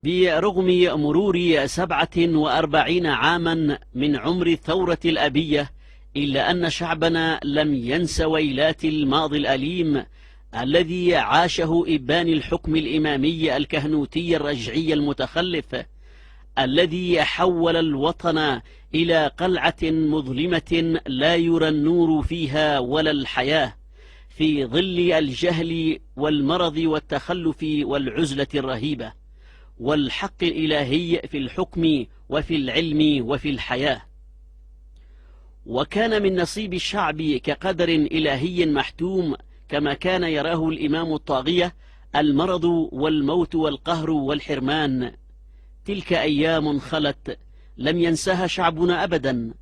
برغم مرور 47 عاما من عمر الثورة الأبية، إلا أن شعبنا لم ينس ويلات الماضي الأليم الذي عاشه إبان الحكم الإمامي الكهنوتي الرجعي المتخلف، الذي حول الوطن إلى قلعة مظلمة لا يرى النور فيها ولا الحياة، في ظل الجهل والمرض والتخلف والعزلة الرهيبة، والحق الإلهي في الحكم وفي العلم وفي الحياة. وكان من نصيب الشعب كقدر إلهي محتوم، كما كان يراه الإمام الطاغية، المرض والموت والقهر والحرمان. تلك أيام خلت لم ينسها شعبنا أبدا،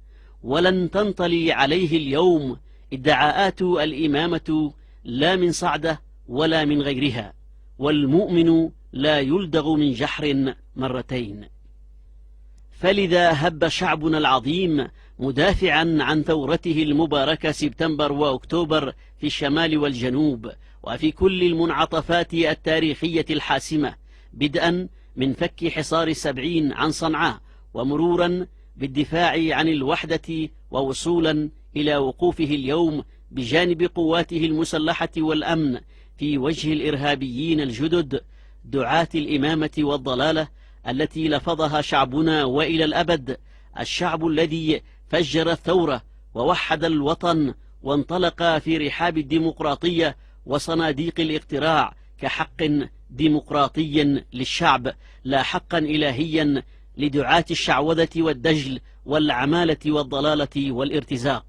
ولن تنطلي عليه اليوم ادعاءات الإمامة لا من صعدة ولا من غيرها، والمؤمن لا يلدغ من جحر مرتين. فلذا هب شعبنا العظيم مدافعا عن ثورته المباركة سبتمبر وأكتوبر في الشمال والجنوب، وفي كل المنعطفات التاريخية الحاسمة، بدءا من فك حصار 70 عن صنعاء، ومرورا بالدفاع عن الوحدة، ووصولا إلى وقوفه اليوم بجانب قواته المسلحة والأمن في وجه الإرهابيين الجدد دعاة الإمامة والضلالة التي لفظها شعبنا وإلى الأبد، الشعب الذي فجر الثورة ووحد الوطن وانطلق في رحاب الديمقراطية وصناديق الاقتراع كحق ديمقراطي للشعب، لا حقا إلهيا لدعاة الشعوذة والدجل والعمالة والضلالة والارتزاق.